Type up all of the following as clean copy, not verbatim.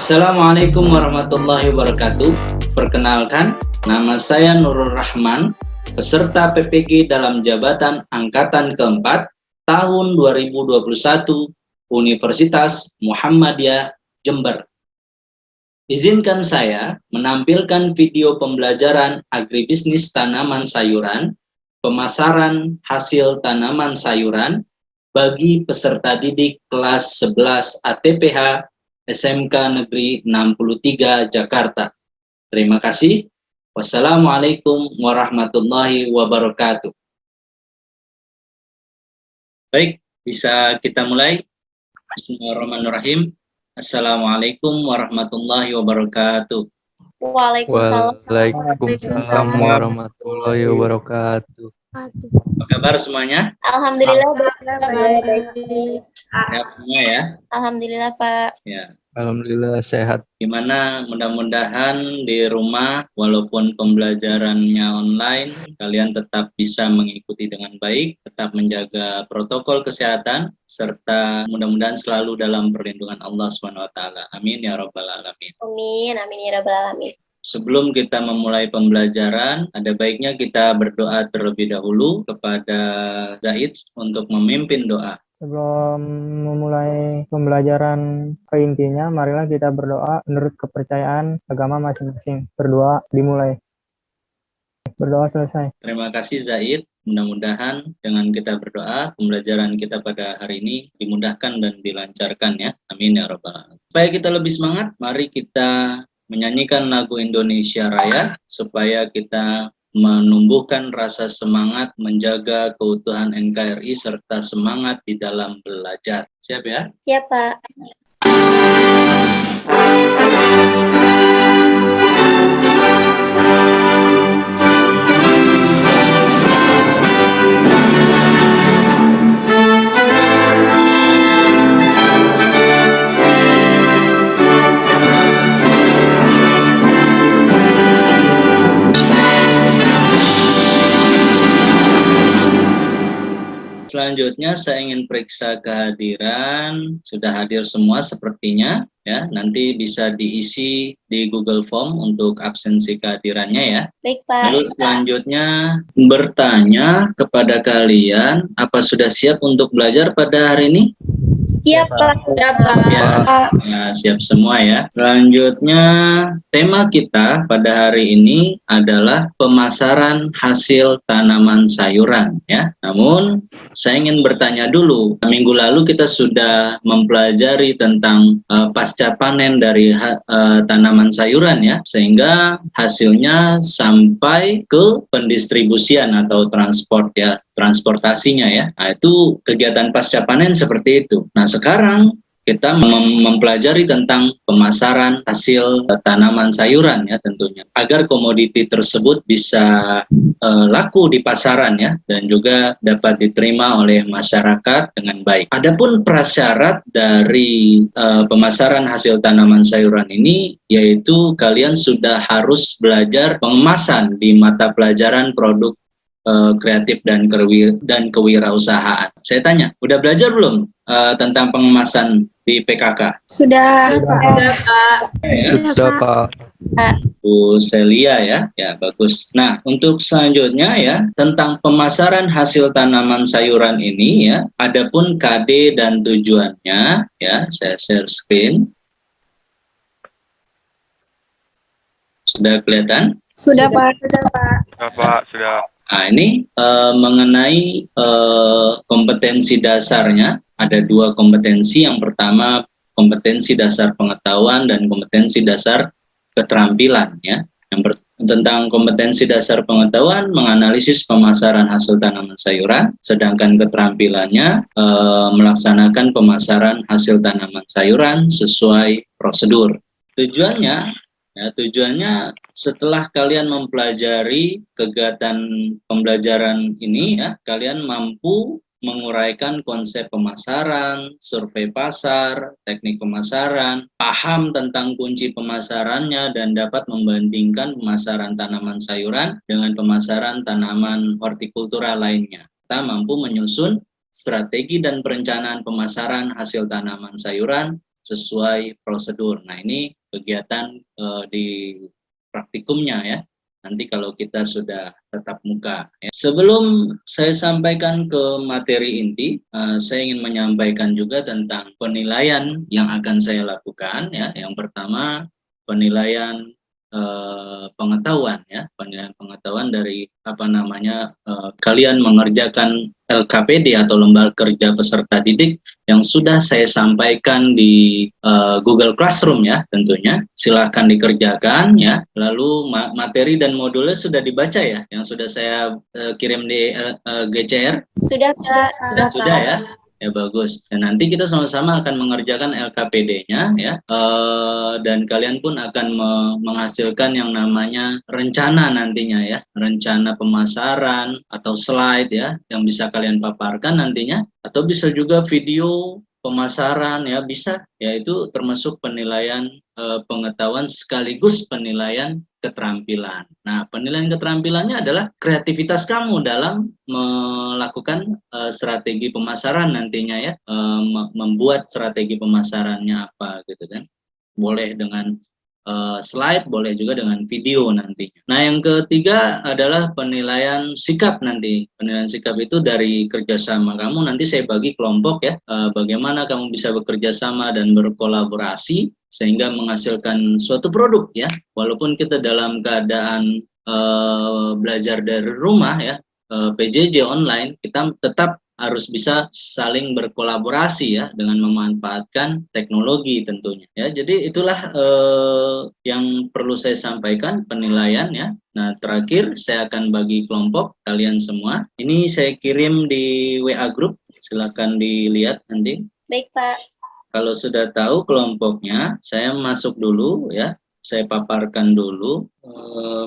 Assalamualaikum warahmatullahi wabarakatuh. Perkenalkan, nama saya Nurul Rahman, peserta PPG dalam jabatan Angkatan keempat tahun 2021 Universitas Muhammadiyah Jember. Izinkan saya menampilkan video pembelajaran agribisnis tanaman sayuran, pemasaran hasil tanaman sayuran bagi peserta didik kelas 11 ATPH SMK Negeri 63 Jakarta. Terima kasih. Wassalamualaikum warahmatullahi wabarakatuh. Baik, bisa kita mulai. Bismillahirrahmanirrahim. Assalamualaikum warahmatullahi wabarakatuh. Waalaikumsalam warahmatullahi wabarakatuh. Apa kabar semuanya? Alhamdulillah baik. Sehat semua ya? Alhamdulillah Pak. Ya. Alhamdulillah sehat. Gimana, mudah-mudahan di rumah walaupun pembelajarannya online, kalian tetap bisa mengikuti dengan baik, tetap menjaga protokol kesehatan, serta mudah-mudahan selalu dalam perlindungan Allah SWT. Amin ya rabbal alamin. Amin, amin ya rabbal alamin. Sebelum kita memulai pembelajaran, ada baiknya kita berdoa terlebih dahulu kepada Zaid untuk memimpin doa. Sebelum memulai pembelajaran ke intinya, marilah kita berdoa menurut kepercayaan agama masing-masing. Berdoa dimulai. Berdoa selesai. Terima kasih Zaid. Mudah-mudahan dengan kita berdoa, pembelajaran kita pada hari ini dimudahkan dan dilancarkan ya. Amin ya rabbal alamin. Supaya kita lebih semangat, mari kita menyanyikan lagu Indonesia Raya supaya kita menumbuhkan rasa semangat menjaga keutuhan NKRI serta semangat di dalam belajar. Siap ya? Siap Pak. Selanjutnya saya ingin periksa kehadiran. Sudah hadir semua sepertinya ya. Nanti bisa diisi di Google Form untuk absensi kehadirannya ya. Baik Pak. Lalu selanjutnya bertanya kepada kalian, apa sudah siap untuk belajar pada hari ini? Siap Pak. Siap Pak. Ya, siap semua ya. Selanjutnya tema kita pada hari ini adalah pemasaran hasil tanaman sayuran ya. Namun saya ingin bertanya dulu. Minggu lalu kita sudah mempelajari tentang pasca panen dari tanaman sayuran ya, sehingga hasilnya sampai ke pendistribusian atau transport ya, transportasinya ya. Nah, itu kegiatan pasca panen seperti itu. Nah, sekarang kita mempelajari tentang pemasaran hasil tanaman sayuran ya tentunya, agar komoditi tersebut bisa laku di pasaran ya, dan juga dapat diterima oleh masyarakat dengan baik. Adapun prasyarat dari pemasaran hasil tanaman sayuran ini, yaitu kalian sudah harus belajar pengemasan di mata pelajaran produk kreatif dan kewirausahaan. Saya tanya, udah belajar belum tentang pengemasan di PKK? Sudah Pak. Sudah Pak. Bu Celia ya, ya bagus. Nah, untuk selanjutnya ya, tentang pemasaran hasil tanaman sayuran ini ya, adapun KD dan tujuannya ya, saya share screen. Sudah kelihatan? Sudah Pak. Sudah Pak. Sudah Pak, sudah. Nah, ini mengenai kompetensi dasarnya, ada dua kompetensi. Yang pertama, kompetensi dasar pengetahuan dan kompetensi dasar keterampilan ya. Tentang kompetensi dasar pengetahuan, menganalisis pemasaran hasil tanaman sayuran, sedangkan keterampilannya melaksanakan pemasaran hasil tanaman sayuran sesuai prosedur. Tujuannya setelah kalian mempelajari kegiatan pembelajaran ini ya, kalian mampu menguraikan konsep pemasaran, survei pasar, teknik pemasaran, paham tentang kunci pemasarannya, dan dapat membandingkan pemasaran tanaman sayuran dengan pemasaran tanaman hortikultura lainnya. Kita mampu menyusun strategi dan perencanaan pemasaran hasil tanaman sayuran sesuai prosedur. Nah, ini kegiatan di praktikumnya ya. Nanti kalau kita sudah tatap muka. Ya. Sebelum saya sampaikan ke materi inti, saya ingin menyampaikan juga tentang penilaian yang akan saya lakukan. Ya. Yang pertama, penilaian pengetahuan ya, penilaian pengetahuan dari kalian mengerjakan LKPD atau lembaga kerja peserta didik yang sudah saya sampaikan di Google Classroom ya, tentunya silahkan dikerjakan ya. Lalu materi dan modulnya sudah dibaca ya, yang sudah saya kirim di GCR. Sudah Pak. Sudah ya. Ya bagus. Dan nanti kita sama-sama akan mengerjakan LKPD-nya ya. Dan kalian pun akan menghasilkan yang namanya rencana nantinya ya. Rencana pemasaran atau slide ya yang bisa kalian paparkan nantinya, atau bisa juga video pemasaran ya, bisa ya, itu termasuk penilaian pengetahuan sekaligus penilaian keterampilan. Nah, penilaian keterampilannya adalah kreativitas kamu dalam melakukan strategi pemasaran nantinya ya, membuat strategi pemasarannya apa gitu kan. Boleh dengan slide, boleh juga dengan video nantinya. Nah, yang ketiga adalah penilaian sikap nanti. Penilaian sikap itu dari kerjasama kamu, nanti saya bagi kelompok ya, bagaimana kamu bisa bekerja sama dan berkolaborasi sehingga menghasilkan suatu produk ya, walaupun kita dalam keadaan belajar dari rumah ya, PJJ online, kita tetap harus bisa saling berkolaborasi ya dengan memanfaatkan teknologi tentunya ya. Jadi itulah yang perlu saya sampaikan penilaian ya. Nah, terakhir saya akan bagi kelompok kalian semua. Ini saya kirim di WA group, silakan dilihat nanti. Baik Pak. Kalau sudah tahu kelompoknya, saya masuk dulu ya. Saya paparkan dulu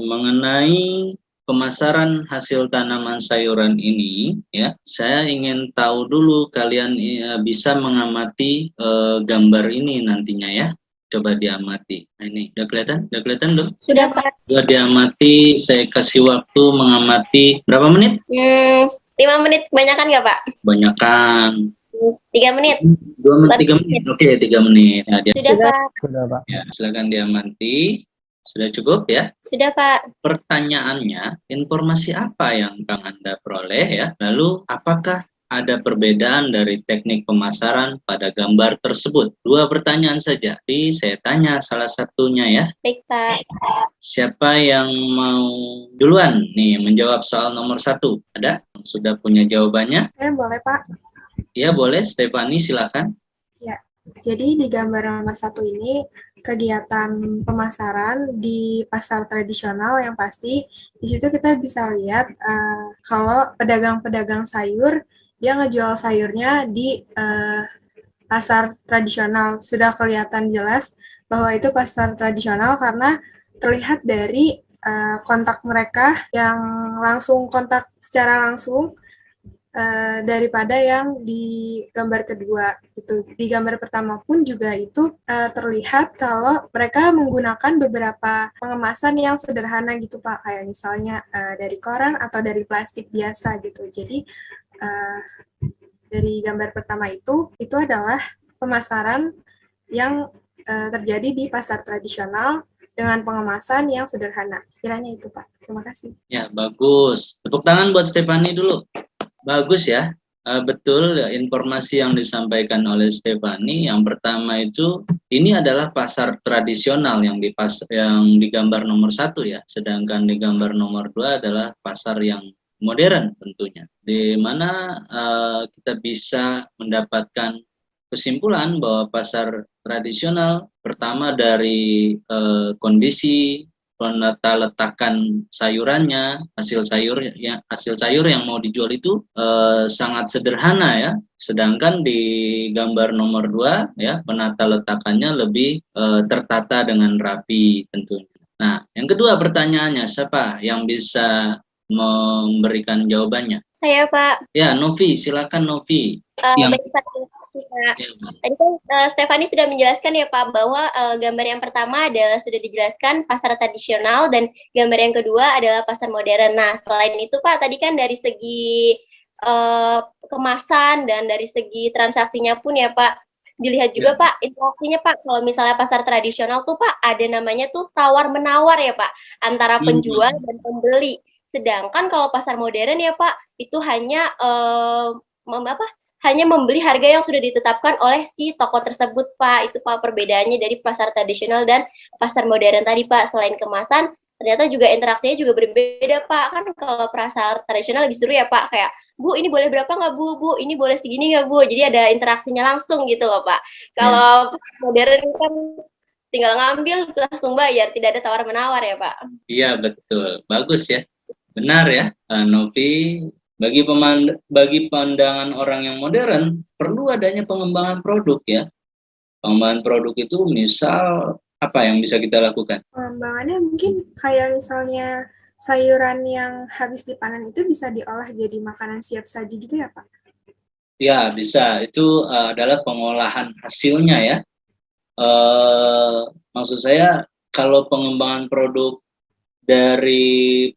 mengenai pemasaran hasil tanaman sayuran ini ya. Saya ingin tahu dulu kalian bisa mengamati gambar ini nantinya ya. Coba diamati. Nah, ini udah kelihatan? Udah kelihatan belum? Sudah Pak. Sudah diamati. Saya kasih waktu mengamati berapa menit? 5 menit kebanyakan nggak Pak? Kebanyakan. 3 menit. 2 menit, 3 menit. Oke, 3 menit. Nah, Sudah Pak. Sudah, Pak. Ya, silakan diamati. Sudah cukup ya? Sudah Pak. Pertanyaannya, informasi apa yang Anda peroleh ya? Lalu, apakah ada perbedaan dari teknik pemasaran pada gambar tersebut? 2 pertanyaan saja. Jadi, saya tanya salah satunya ya. Baik Pak. Siapa yang mau duluan nih menjawab soal nomor 1? Ada? Sudah punya jawabannya? Boleh Pak. Ya, boleh. Stefani, silakan. Ya, jadi di gambar nomor 1 ini, kegiatan pemasaran di pasar tradisional yang pasti, di situ kita bisa lihat kalau pedagang-pedagang sayur, dia ngejual sayurnya di pasar tradisional. Sudah kelihatan jelas bahwa itu pasar tradisional karena terlihat dari kontak mereka yang langsung kontak secara langsung, daripada yang di gambar kedua itu. Di gambar pertama pun juga itu terlihat kalau mereka menggunakan beberapa pengemasan yang sederhana gitu Pak, kayak misalnya dari koran atau dari plastik biasa gitu. Jadi dari gambar pertama itu adalah pemasaran yang terjadi di pasar tradisional dengan pengemasan yang sederhana. Sekiranya itu Pak. Terima kasih. Ya, bagus. Tepuk tangan buat Stefani dulu. Bagus ya, betul informasi yang disampaikan oleh Stefani. Yang pertama itu, ini adalah pasar tradisional yang di gambar nomor 1 ya, sedangkan di gambar nomor 2 adalah pasar yang modern tentunya, di mana kita bisa mendapatkan kesimpulan bahwa pasar tradisional pertama dari kondisi penata letakkan sayurannya, hasil sayur yang mau dijual itu sangat sederhana ya. Sedangkan di gambar nomor 2 ya, penata letakannya lebih tertata dengan rapi tentunya. Nah, yang kedua pertanyaannya, siapa yang bisa memberikan jawabannya? Saya Pak. Ya, Novi, silakan Novi. Baik Pak. Pak. Tadi kan Stefani sudah menjelaskan ya Pak bahwa gambar yang pertama adalah sudah dijelaskan pasar tradisional dan gambar yang kedua adalah pasar modern. Nah, selain itu Pak, tadi kan dari segi kemasan dan dari segi transaksinya pun ya Pak, dilihat juga Pak, interaksinya Pak, kalau misalnya pasar tradisional tuh Pak, ada namanya tuh tawar-menawar ya Pak, antara penjual dan pembeli. Sedangkan kalau pasar modern ya Pak, itu hanya hanya membeli harga yang sudah ditetapkan oleh si toko tersebut Pak. Itu Pak perbedaannya dari pasar tradisional dan pasar modern tadi Pak. Selain kemasan, ternyata juga interaksinya juga berbeda Pak. Kan kalau pasar tradisional lebih seru ya Pak, kayak Bu, ini boleh berapa nggak Bu? Bu, ini boleh segini nggak Bu? Jadi ada interaksinya langsung gitu loh Pak. Kalau modern kan tinggal ngambil langsung bayar, tidak ada tawar-menawar ya Pak. Iya betul, bagus ya, benar ya Novi. Bagi pandangan orang yang modern, perlu adanya pengembangan produk ya. Pengembangan produk itu misal apa yang bisa kita lakukan? Pengembangannya mungkin kayak misalnya sayuran yang habis dipanen itu bisa diolah jadi makanan siap saji gitu ya Pak? Ya bisa, itu adalah pengolahan hasilnya ya. Maksud saya kalau pengembangan produk dari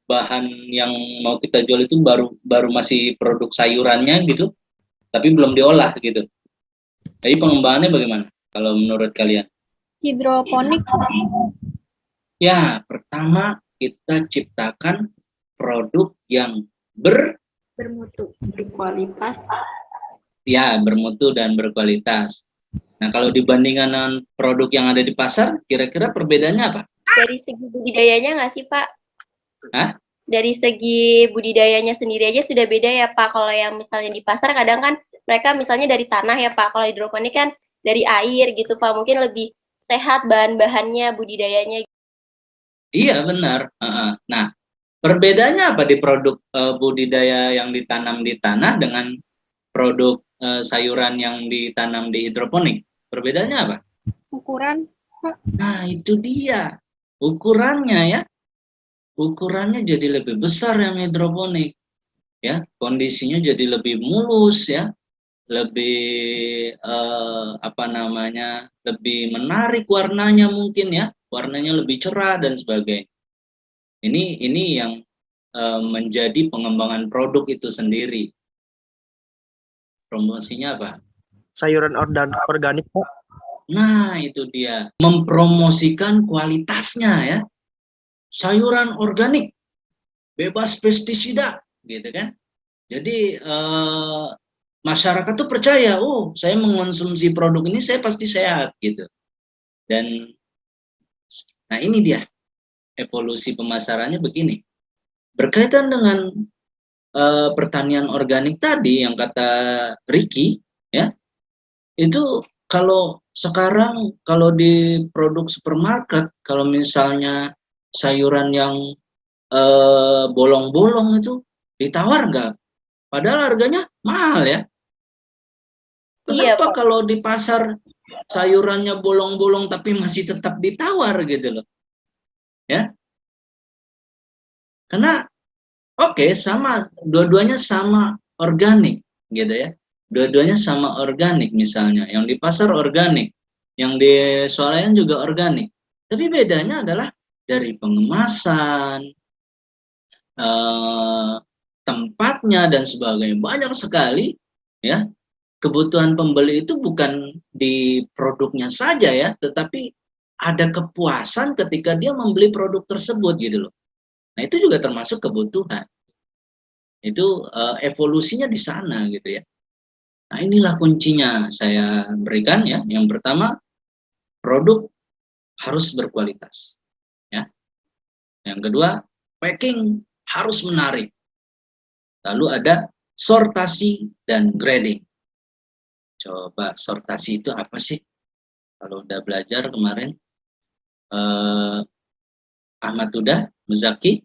bahan yang mau kita jual itu baru masih produk sayurannya gitu, tapi belum diolah gitu. Jadi pengembangannya bagaimana kalau menurut kalian? Hidroponik. Ya, pertama kita ciptakan produk yang Bermutu. Berkualitas. ya bermutu dan berkualitas. Nah, kalau dibandingkan dengan produk yang ada di pasar, kira-kira perbedaannya apa? Dari segi budidayanya nggak sih Pak? Hah? Dari segi budidayanya sendiri aja sudah beda ya Pak. Kalau yang misalnya di pasar kadang kan mereka misalnya dari tanah ya Pak. Kalau hidroponik kan dari air gitu Pak. Mungkin lebih sehat bahan-bahannya, budidayanya. Iya, benar. Nah, perbedaannya apa di produk budidaya yang ditanam di tanah dengan produk sayuran yang ditanam di hidroponik? Perbedaannya apa? Ukuran. Nah, itu dia. Ukurannya ya. Ukurannya jadi lebih besar yang hidroponik. Ya, kondisinya jadi lebih mulus ya. Lebih lebih menarik warnanya mungkin ya. Warnanya lebih cerah dan sebagainya. Ini yang menjadi pengembangan produk itu sendiri. Promosinya apa? Sayuran organik Pak. Nah, itu dia. Mempromosikan kualitasnya ya. Sayuran organik, bebas pestisida, gitu kan. Jadi masyarakat tuh percaya, oh saya mengonsumsi produk ini saya pasti sehat gitu. Dan nah ini dia evolusi pemasarannya begini. Berkaitan dengan pertanian organik tadi yang kata Ricky ya, itu kalau sekarang kalau di produk supermarket, kalau misalnya sayuran yang bolong-bolong itu ditawar nggak? Padahal harganya mahal ya. Kenapa kalau di pasar sayurannya bolong-bolong tapi masih tetap ditawar gitu loh? Ya. Karena sama, dua-duanya sama organik gitu ya. Dua-duanya sama organik misalnya. Yang di pasar organik, yang di swalayan juga organik. Tapi bedanya adalah dari pengemasan, tempatnya dan sebagainya. Banyak sekali ya. Kebutuhan pembeli itu bukan di produknya saja ya, tetapi ada kepuasan ketika dia membeli produk tersebut gitu loh. Nah, itu juga termasuk kebutuhan. Itu evolusinya di sana gitu ya. Nah, inilah kuncinya saya berikan ya. Yang pertama, produk harus berkualitas. Ya. Yang kedua, packing harus menarik. Lalu ada sortasi dan grading. Coba sortasi itu apa sih? Kalau udah belajar kemarin, Ahmad Huda Muzaki,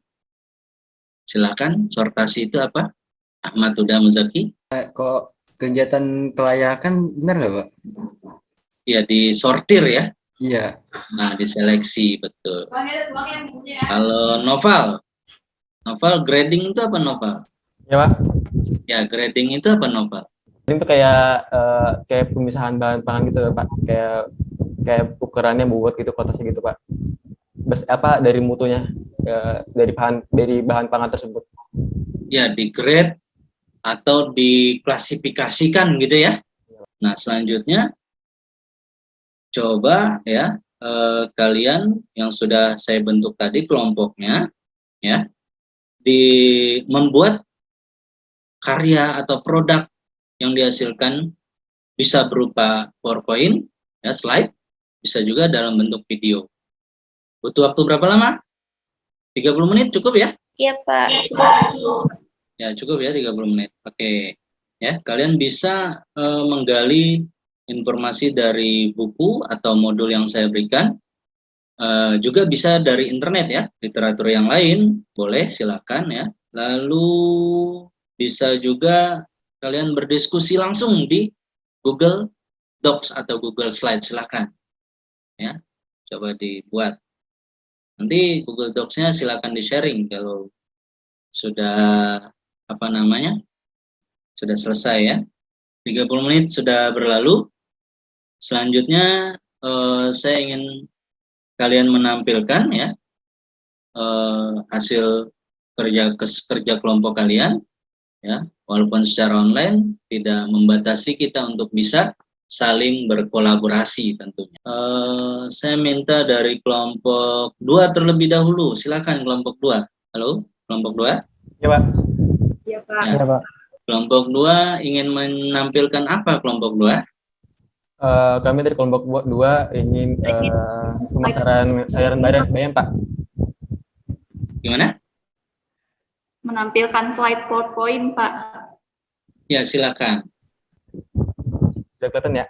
silakan. Sortasi itu apa? Ahmad Huda Muzaki. Kok kegiatan kelayakan benar nggak Pak? Ya, disortir ya. Iya. Nah, diseleksi, betul. Kalau Noval grading itu apa Noval? Ya Pak. Ya, grading itu apa Noval? Itu kayak pemisahan bahan pangan gitu Pak. Kayak ukurannya buat gitu, kotasnya gitu Pak. Dari mutunya, dari bahan pangan tersebut. Ya, di grade atau diklasifikasikan gitu ya. Nah, selanjutnya coba ya kalian yang sudah saya bentuk tadi kelompoknya ya, membuat karya atau produk yang dihasilkan bisa berupa PowerPoint ya, slide, bisa juga dalam bentuk video. Butuh waktu berapa lama? 30 menit cukup ya? Iya, Pak. Ya, cukup ya 30 menit. Oke. Ya, kalian bisa menggali informasi dari buku atau modul yang saya berikan. Juga bisa dari internet ya, literatur yang lain boleh, silakan ya. Lalu bisa juga kalian berdiskusi langsung di Google Docs atau Google Slide, silakan ya, coba dibuat. Nanti Google Docs-nya silakan di-sharing kalau sudah sudah selesai ya. 30 menit sudah berlalu. Selanjutnya saya ingin kalian menampilkan ya hasil kerja kelompok kalian ya, walaupun secara online tidak membatasi kita untuk bisa saling berkolaborasi tentunya. Saya minta dari kelompok 2 terlebih dahulu. Silakan kelompok 2. Halo, kelompok 2. Ya, Pak. Iya, Pak. Ya. Ya, Pak. Kelompok 2 ingin menampilkan apa kelompok 2? Kami dari kelompok 2 ingin pemasaran sayuran bayam, Pak. Gimana? Menampilkan slide PowerPoint, Pak. Ya, silakan. Sudah kelihatan ya?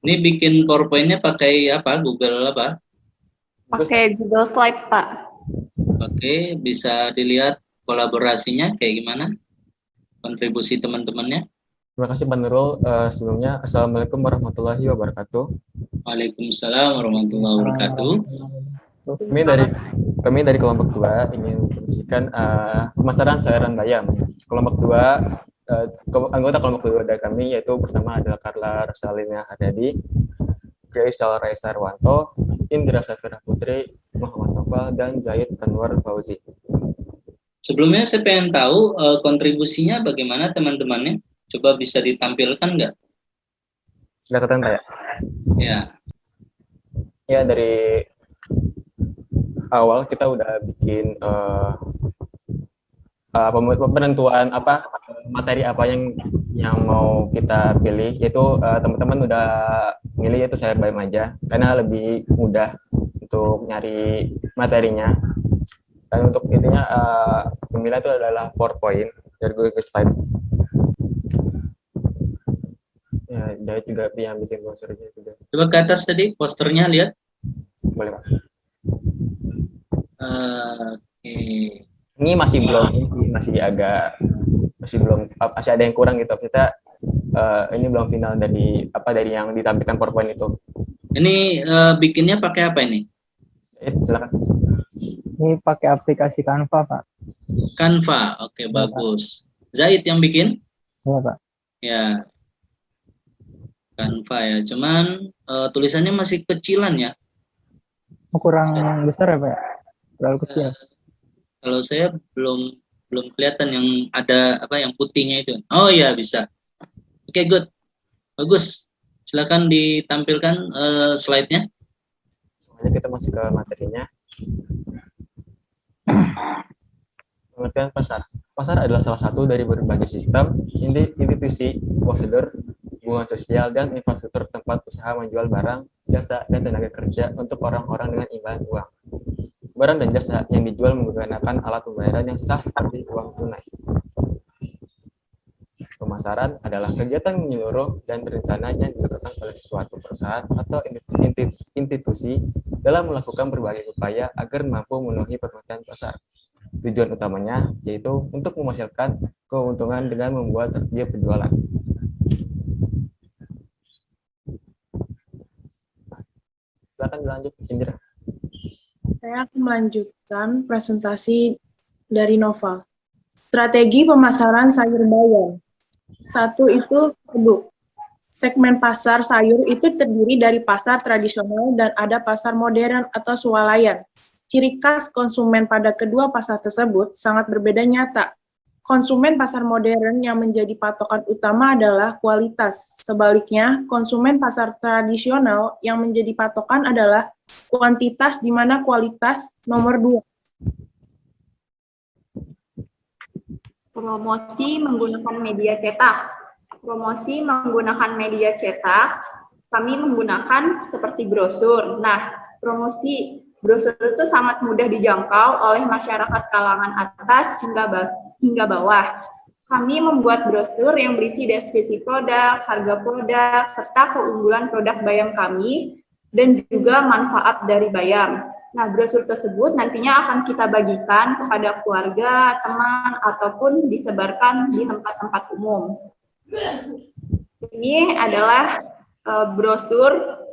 Ini bikin PowerPoint-nya pakai apa? Google apa? Pakai Google Slide, Pak. Oke, bisa dilihat kolaborasinya kayak gimana? Kontribusi teman-temannya. Terima kasih Pak Nurul. Sebelumnya, Assalamualaikum warahmatullahi wabarakatuh. Waalaikumsalam warahmatullahi wabarakatuh. Kami dari kelompok 2 ingin mempromosikan pemasaran sayuran bayam. Kelompok 2, anggota kelompok 2 dari kami yaitu pertama adalah Carla Rosalina Haryadi, Graisal Raisa Arwanto, Indra Safira Putri, Muhammad Noval, dan Zaid Anwar Fauzi. Sebelumnya saya pengen tahu kontribusinya bagaimana teman-temannya. Coba bisa ditampilkan nggak? Sudah kelihatan Pak ya? Ya. Ya, dari awal kita udah bikin penentuan materi apa yang mau kita pilih, yaitu teman-teman udah milih yaitu sayur bayam aja karena lebih mudah untuk nyari materinya. Dan untuk intinya pemilihan itu adalah PowerPoint dari Google Slide. Ya, Jahit juga yang bikin posternya juga. Coba ke atas tadi posternya lihat. Boleh Pak. Oke. Ini masih ada yang kurang gitu. Kita ini belum final dari yang ditampilkan PowerPoint itu. Ini bikinnya pakai apa ini? Silakan. Ini pakai aplikasi Canva, Pak. Canva. Oke, bagus. Zaid yang bikin? Iya, Pak. Ya. Canva ya. Cuman tulisannya masih kecilan ya. Kurang besar ya, Pak? Terlalu kecil. Kalau saya belum kelihatan yang ada yang putihnya itu. Oh ya, bisa. Oke, good. Bagus. Silakan ditampilkan slide-nya. Semuanya kita masuk ke materinya. Pengertian pasar. Pasar adalah salah satu dari berbagai sistem, institusi, prosedur, hubungan sosial, dan infrastruktur tempat usaha menjual barang, jasa, dan tenaga kerja untuk orang-orang dengan imbalan uang. Barang dan jasa yang dijual menggunakan alat pembayaran yang sah seperti uang tunai. Pemasaran adalah kegiatan menyeluruh dan berencana yang dilakukan oleh suatu perusahaan atau institusi dalam melakukan berbagai upaya agar mampu memenuhi permintaan pasar. Tujuan utamanya yaitu untuk menghasilkan keuntungan dengan membuat tersedia penjualan. Silakan lanjut, Indra. Saya akan melanjutkan presentasi dari Noval. Strategi pemasaran sayur bayam. 1 itu produk. Segmen pasar sayur itu terdiri dari pasar tradisional dan ada pasar modern atau swalayan. Ciri khas konsumen pada kedua pasar tersebut sangat berbeda nyata. konsumen pasar modern yang menjadi patokan utama adalah kualitas. Sebaliknya, konsumen pasar tradisional yang menjadi patokan adalah kuantitas, di mana kualitas nomor 2. Promosi menggunakan media cetak. Promosi menggunakan media cetak, kami menggunakan seperti brosur. Nah, promosi brosur itu sangat mudah dijangkau oleh masyarakat kalangan atas hingga bawah. Kami membuat brosur yang berisi deskripsi produk, harga produk, serta keunggulan produk Bayam kami, dan juga manfaat dari Bayam. Nah, brosur tersebut nantinya akan kita bagikan kepada keluarga, teman, ataupun disebarkan di tempat-tempat umum. Ini adalah brosur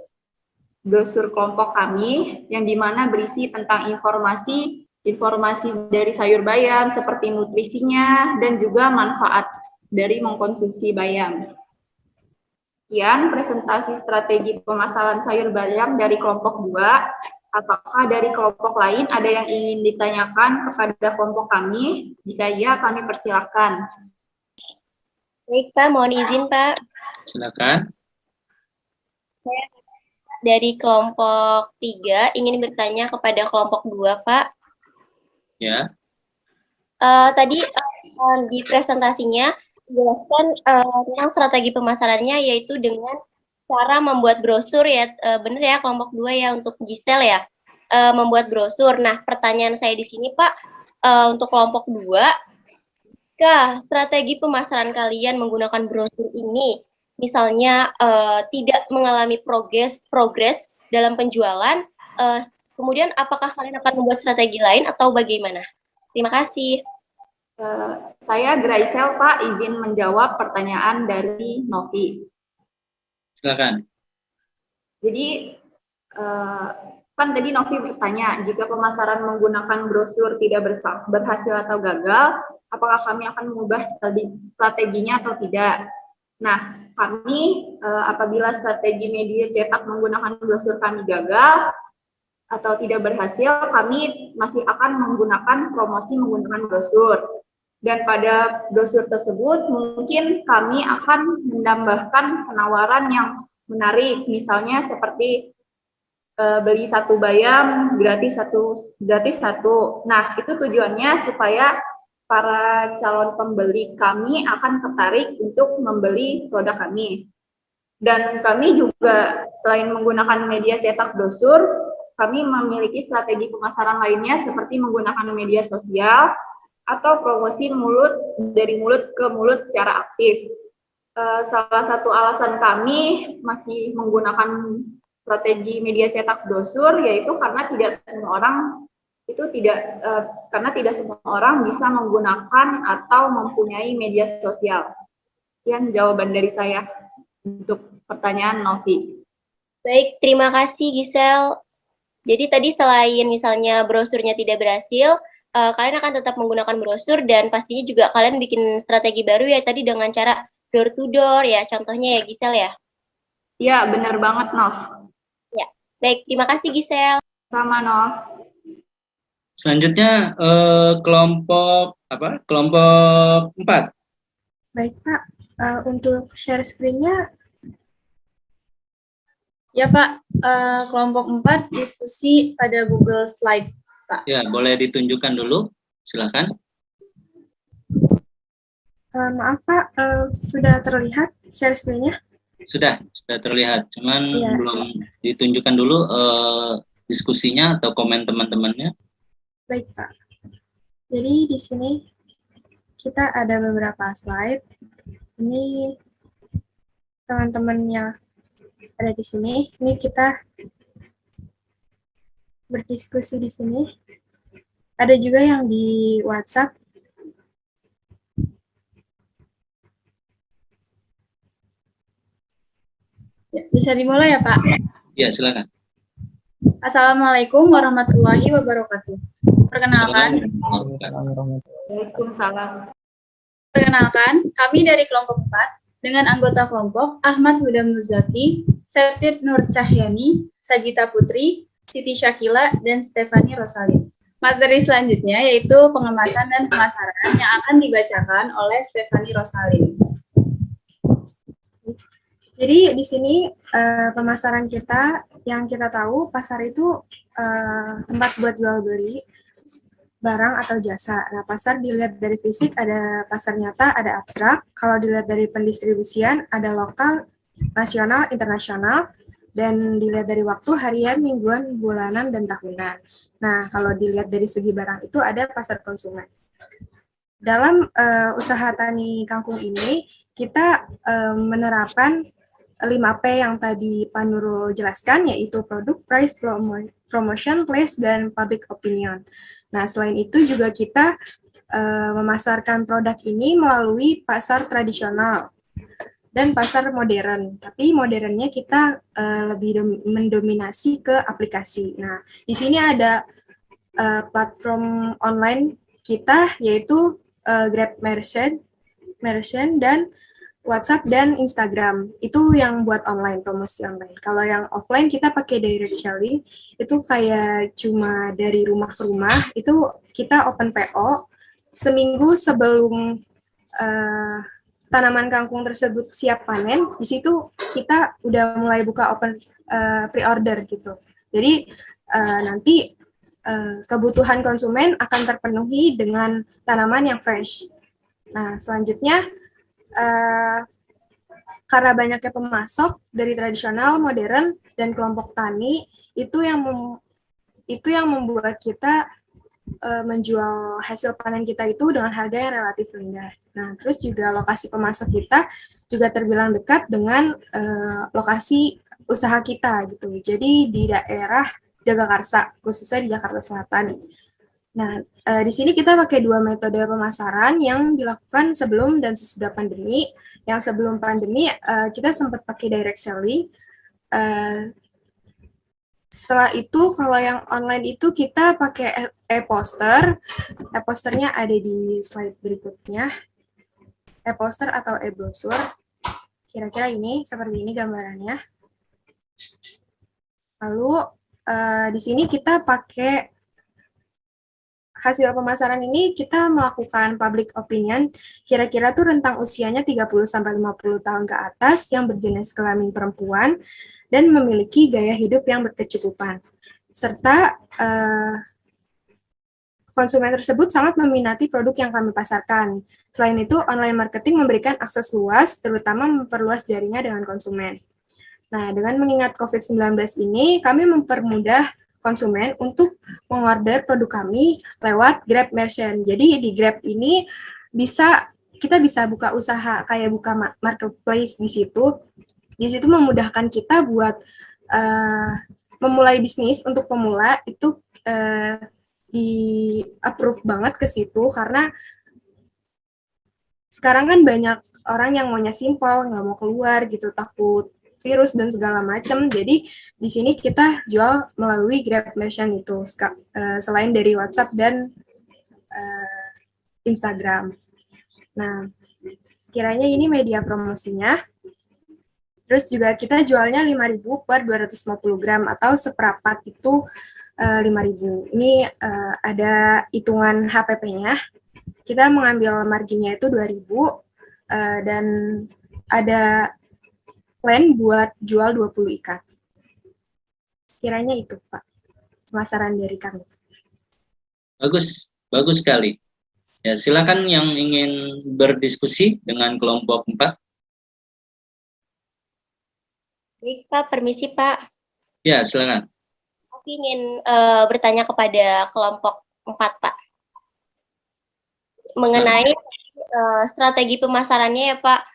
kelompok kami yang dimana berisi tentang informasi dari sayur bayam seperti nutrisinya dan juga manfaat dari mengkonsumsi bayam. Sekian presentasi strategi pemasaran sayur bayam dari kelompok 2. Apakah dari kelompok lain ada yang ingin ditanyakan kepada kelompok kami? Jika iya, kami persilakan. Baik Pak, mohon izin Pak. Silakan. Saya dari kelompok 3 ingin bertanya kepada kelompok 2 Pak. Ya. Tadi di presentasinya dijelaskan tentang strategi pemasarannya yaitu dengan cara membuat brosur ya, benar ya kelompok 2 ya untuk Giselle ya, membuat brosur. Nah, pertanyaan saya di sini Pak, untuk kelompok 2, jika strategi pemasaran kalian menggunakan brosur ini, misalnya tidak mengalami progres dalam penjualan, kemudian apakah kalian akan membuat strategi lain atau bagaimana? Terima kasih. Saya Graisel Pak, izin menjawab pertanyaan dari Novi. Silakan. Jadi kan tadi Novi bertanya, jika pemasaran menggunakan brosur tidak berhasil atau gagal, apakah kami akan mengubah strateginya atau tidak? Nah, kami apabila strategi media cetak menggunakan brosur kami gagal atau tidak berhasil, kami masih akan menggunakan promosi menggunakan brosur. Dan pada brosur tersebut mungkin kami akan menambahkan penawaran yang menarik, misalnya seperti beli 1 bayam gratis satu. Nah, itu tujuannya supaya para calon pembeli kami akan tertarik untuk membeli produk kami. Dan kami juga selain menggunakan media cetak brosur, kami memiliki strategi pemasaran lainnya seperti menggunakan media sosial atau promosi dari mulut ke mulut secara aktif. Salah satu alasan kami masih menggunakan strategi media cetak brosur yaitu karena tidak semua orang bisa menggunakan atau mempunyai media sosial. Sekian jawaban dari saya untuk pertanyaan Novi. Baik, terima kasih Giselle. Jadi tadi selain misalnya brosurnya tidak berhasil, kalian akan tetap menggunakan brosur dan pastinya juga kalian bikin strategi baru ya tadi dengan cara door to door ya, contohnya ya Giselle ya? Iya, benar banget Nov. Ya, baik, terima kasih Giselle. Sama Nov. Selanjutnya kelompok 4. Baik Pak, untuk share screen-nya. Ya Pak, kelompok 4 diskusi pada Google Slide Pak. Ya, boleh ditunjukkan dulu, silakan. Maaf Pak, sudah terlihat share screen-nya? Sudah terlihat, cuman Iya. belum ditunjukkan dulu diskusinya atau komen teman-temannya. Baik Pak. Jadi di sini kita ada beberapa slide. Ini teman-temannya ada di sini. Ini kita berdiskusi di sini. Ada juga yang di WhatsApp. Ya, bisa dimulai ya Pak? Ya, silakan. Assalamualaikum warahmatullahi wabarakatuh. Perkenalkan, Waalaikumsalam. Kami dari kelompok 4 dengan anggota kelompok Ahmad Huda Muzaki, Septir Nur Cahyani, Sagita Putri, Siti Syakila, dan Stefani Rosalin. Materi selanjutnya yaitu pengemasan dan pemasaran yang akan dibacakan oleh Stephanie Rosalin. Jadi di sini pemasaran kita yang kita tahu pasar itu tempat buat jual beli barang atau jasa. Nah, pasar dilihat dari fisik ada pasar nyata, ada abstrak. Kalau dilihat dari pendistribusian ada lokal, nasional, internasional, dan dilihat dari waktu harian, mingguan, bulanan, dan tahunan. Nah, kalau dilihat dari segi barang itu ada pasar konsumen. Dalam usaha tani kangkung ini kita menerapkan 5P yang tadi Pak Nurul jelaskan, yaitu produk, price, promotion, place, dan public opinion. Nah, selain itu juga kita memasarkan produk ini melalui pasar tradisional dan pasar modern. Tapi modernnya kita lebih mendominasi ke aplikasi. Nah, di sini ada platform online kita, yaitu Grab Merchant, dan WhatsApp dan Instagram. Itu yang buat online, promosi online. Kalau yang offline kita pakai direct selling, itu kayak cuma dari rumah ke rumah, itu kita open PO seminggu sebelum tanaman kangkung tersebut siap panen. Di situ kita udah mulai buka open pre-order gitu. Jadi nanti kebutuhan konsumen akan terpenuhi dengan tanaman yang fresh. Nah, selanjutnya karena banyaknya pemasok dari tradisional, modern, dan kelompok tani, itu yang membuat kita menjual hasil panen kita itu dengan harga yang relatif rendah. Nah, terus juga lokasi pemasok kita juga terbilang dekat dengan lokasi usaha kita gitu. Jadi di daerah Jagakarsa, khususnya di Jakarta Selatan. Nah, di sini kita pakai 2 metode pemasaran yang dilakukan sebelum dan sesudah pandemi. Yang sebelum pandemi, kita sempat pakai direct selling. Setelah itu, kalau yang online itu kita pakai e-poster. E-posternya ada di slide berikutnya. E-poster atau e-brosur. Kira-kira ini, seperti ini gambarannya. Lalu, di sini kita pakai hasil pemasaran ini kita melakukan public opinion, kira-kira tuh rentang usianya 30-50 tahun ke atas yang berjenis kelamin perempuan dan memiliki gaya hidup yang berkecukupan. Serta konsumen tersebut sangat meminati produk yang kami pasarkan. Selain itu, online marketing memberikan akses luas, terutama memperluas jaringan dengan konsumen. Nah, dengan mengingat COVID-19 ini, kami mempermudah konsumen untuk mengorder produk kami lewat Grab Merchant. Jadi di Grab ini kita bisa buka usaha kayak buka marketplace di situ. Di situ memudahkan kita buat memulai bisnis untuk pemula itu di approve banget ke situ karena sekarang kan banyak orang yang maunya simple, nggak mau keluar gitu, takut virus dan segala macam. Jadi di sini kita jual melalui Grab Merchant itu selain dari WhatsApp dan Instagram. Nah, sekiranya ini media promosinya. Terus juga kita jualnya 5.000 per 250 gram atau seperempat itu 5.000. Ini ada hitungan HPP-nya. Kita mengambil marginnya itu 2.000 dan ada plan buat jual 20 ikat. Kiranya itu, Pak, pemasaran dari kami. Bagus sekali. Ya, silakan yang ingin berdiskusi dengan kelompok 4. Baik, Pak, permisi, Pak. Ya, silakan. Aku ingin bertanya kepada kelompok 4, Pak. Mengenai strategi pemasarannya ya, Pak.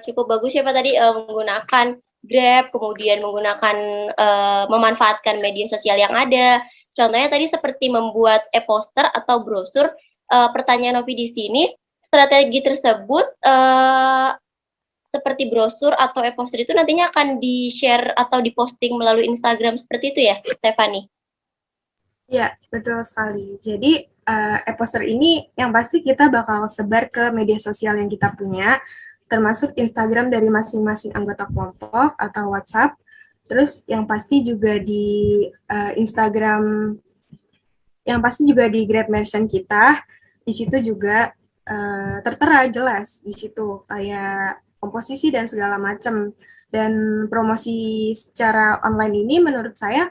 Cukup bagus ya Pak tadi menggunakan Grab, kemudian menggunakan memanfaatkan media sosial yang ada. Contohnya tadi seperti membuat e-poster atau brosur. Pertanyaan Novi di sini, strategi tersebut seperti brosur atau e-poster itu nantinya akan di-share atau diposting melalui Instagram seperti itu ya, Stephanie? Ya, betul sekali. Jadi e-poster ini yang pasti kita bakal sebar ke media sosial yang kita punya, termasuk Instagram dari masing-masing anggota kelompok atau WhatsApp. Terus yang pasti juga di Instagram Yang pasti juga di grab merchant kita, di situ juga tertera jelas di situ kayak komposisi dan segala macam. Dan promosi secara online ini menurut saya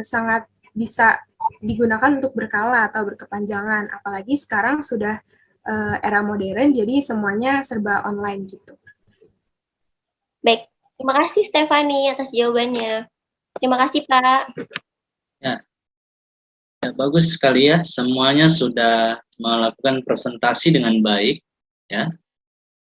sangat bisa digunakan untuk berkala atau berkepanjangan. Apalagi sekarang sudah era modern, jadi semuanya serba online gitu. Baik, terima kasih Stefani atas jawabannya. Terima kasih Pak. Ya, bagus sekali ya, semuanya sudah melakukan presentasi dengan baik ya.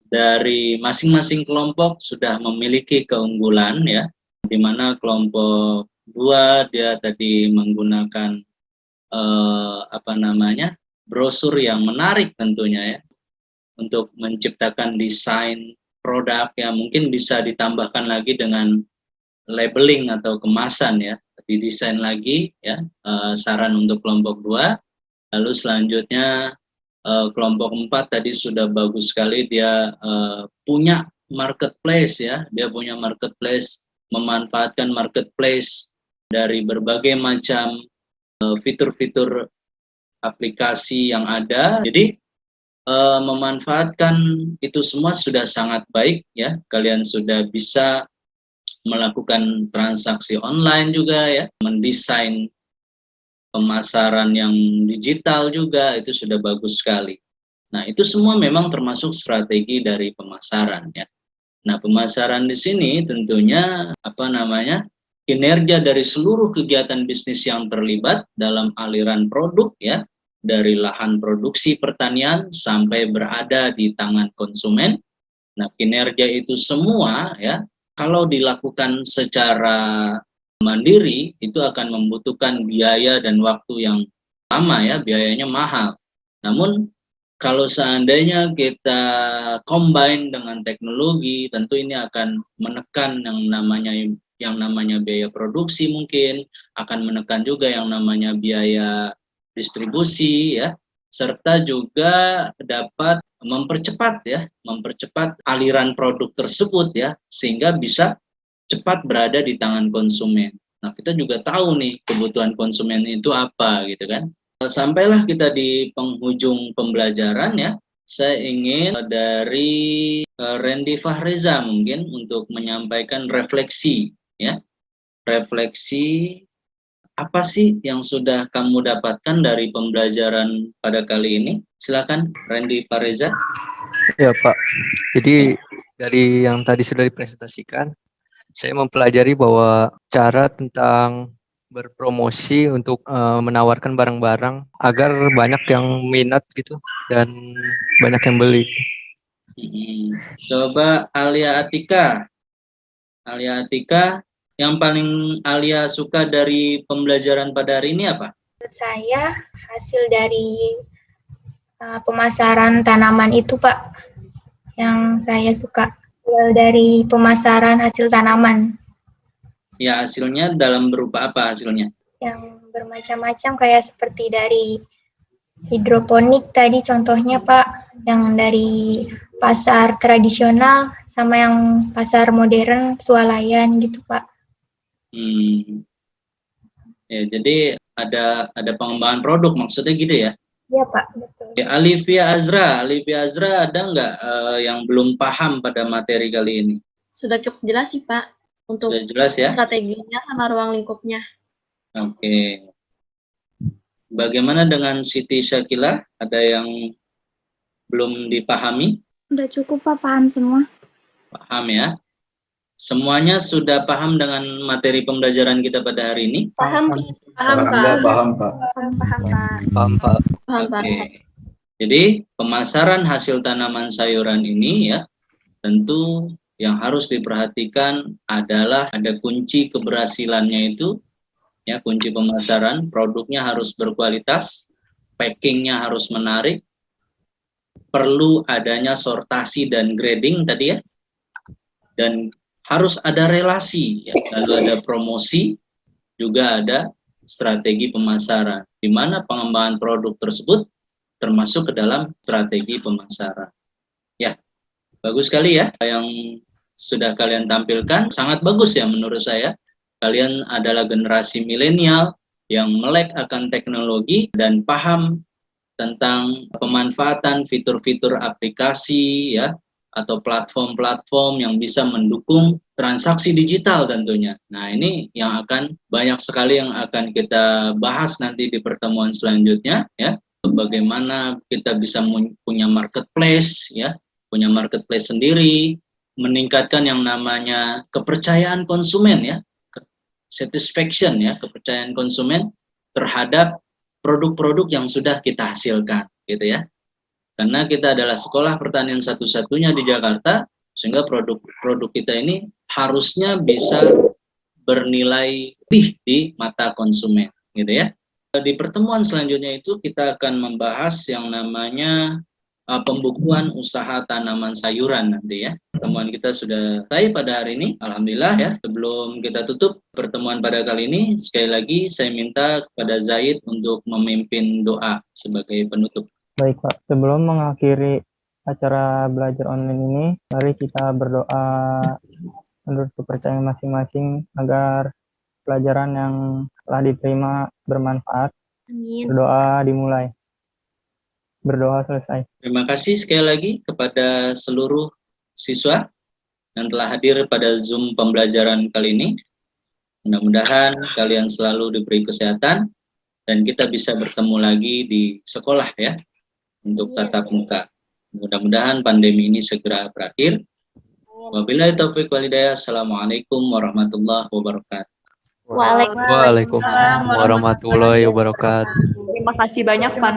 Dari masing-masing kelompok sudah memiliki keunggulan ya, di mana kelompok 2 dia tadi menggunakan brosur yang menarik tentunya ya, untuk menciptakan desain produk yang mungkin bisa ditambahkan lagi dengan labeling atau kemasan ya, didesain lagi ya, saran untuk kelompok 2. Lalu selanjutnya kelompok 4 tadi sudah bagus sekali, dia punya marketplace ya, dia punya marketplace, memanfaatkan marketplace dari berbagai macam fitur-fitur aplikasi yang ada. Jadi memanfaatkan itu semua sudah sangat baik ya, kalian sudah bisa melakukan transaksi online juga ya, mendesain pemasaran yang digital juga, itu sudah bagus sekali. Nah, itu semua memang termasuk strategi dari pemasaran ya. Nah, pemasaran di sini tentunya kinerja dari seluruh kegiatan bisnis yang terlibat dalam aliran produk ya, dari lahan produksi pertanian sampai berada di tangan konsumen. Nah, kinerja itu semua ya, kalau dilakukan secara mandiri itu akan membutuhkan biaya dan waktu yang lama ya, biayanya mahal. Namun kalau seandainya kita combine dengan teknologi, tentu ini akan menekan yang namanya biaya produksi, mungkin akan menekan juga yang namanya biaya distribusi ya, serta juga dapat mempercepat aliran produk tersebut ya, sehingga bisa cepat berada di tangan konsumen. Nah, kita juga tahu nih kebutuhan konsumen itu apa gitu kan. Sampailah kita di penghujung pembelajaran ya. Saya ingin dari Randy Fahreza mungkin untuk menyampaikan refleksi ya. Refleksi apa sih yang sudah kamu dapatkan dari pembelajaran pada kali ini? Silakan Randy Fahreza. Ya Pak, jadi dari yang tadi sudah dipresentasikan, saya mempelajari bahwa cara tentang berpromosi untuk menawarkan barang-barang agar banyak yang minat gitu dan banyak yang beli. Coba Alia Atika, yang paling Alia suka dari pembelajaran pada hari ini apa? Menurut saya hasil dari pemasaran tanaman itu Pak, yang saya suka. Dari pemasaran hasil tanaman. Ya, hasilnya dalam berupa apa hasilnya? Yang bermacam-macam, kayak seperti dari hidroponik tadi contohnya Pak, yang dari pasar tradisional sama yang pasar modern swalayan gitu Pak. Ya, jadi ada pengembangan produk maksudnya gitu ya? Iya Pak, betul. Ya, Alivia Azra ada nggak yang belum paham pada materi kali ini? Sudah cukup jelas sih Pak, untuk sudah jelas ya? Strateginya sama ruang lingkupnya. Oke. Bagaimana dengan Siti Syakila? Ada yang belum dipahami? Udah cukup Pak, paham semua. Paham ya? Semuanya sudah paham dengan materi pembelajaran kita pada hari ini? Paham. Pak. Oke. Jadi pemasaran hasil tanaman sayuran ini ya, tentu yang harus diperhatikan adalah ada kunci keberhasilannya itu ya, kunci pemasaran, produknya harus berkualitas, packingnya harus menarik, perlu adanya sortasi dan grading tadi ya, dan harus ada relasi ya, lalu ada promosi, juga ada strategi pemasaran, di mana pengembangan produk tersebut termasuk ke dalam strategi pemasaran. Ya, bagus sekali ya yang sudah kalian tampilkan, sangat bagus ya menurut saya. Kalian adalah generasi milenial yang melek akan teknologi dan paham tentang pemanfaatan fitur-fitur aplikasi ya atau platform-platform yang bisa mendukung transaksi digital tentunya. Nah, ini yang akan banyak sekali yang akan kita bahas nanti di pertemuan selanjutnya ya. Bagaimana kita bisa punya marketplace ya, punya marketplace sendiri, meningkatkan yang namanya kepercayaan konsumen ya, satisfaction ya, kepercayaan konsumen terhadap produk-produk yang sudah kita hasilkan gitu ya. Karena kita adalah sekolah pertanian satu-satunya di Jakarta, sehingga produk-produk kita ini harusnya bisa bernilai lebih di mata konsumen gitu ya. Di pertemuan selanjutnya itu kita akan membahas yang namanya pembukuan usaha tanaman sayuran nanti ya. Pertemuan kita sudah selesai pada hari ini, alhamdulillah ya. Sebelum kita tutup pertemuan pada kali ini, sekali lagi saya minta kepada Zaid untuk memimpin doa sebagai penutup. Baik Pak, sebelum mengakhiri acara belajar online ini, mari kita berdoa menurut kepercayaan masing-masing agar pelajaran yang telah diterima bermanfaat. Amin. Berdoa dimulai. Berdoa selesai. Terima kasih sekali lagi kepada seluruh siswa yang telah hadir pada Zoom pembelajaran kali ini. Mudah-mudahan kalian selalu diberi kesehatan dan kita bisa bertemu lagi di sekolah ya untuk tatap muka. Mudah-mudahan pandemi ini segera berakhir. Wabillahi taufiq wal hidayah. Assalamualaikum warahmatullahi wabarakatuh. Waalaikumsalam warahmatullahi wabarakatuh. Terima kasih banyak Pak.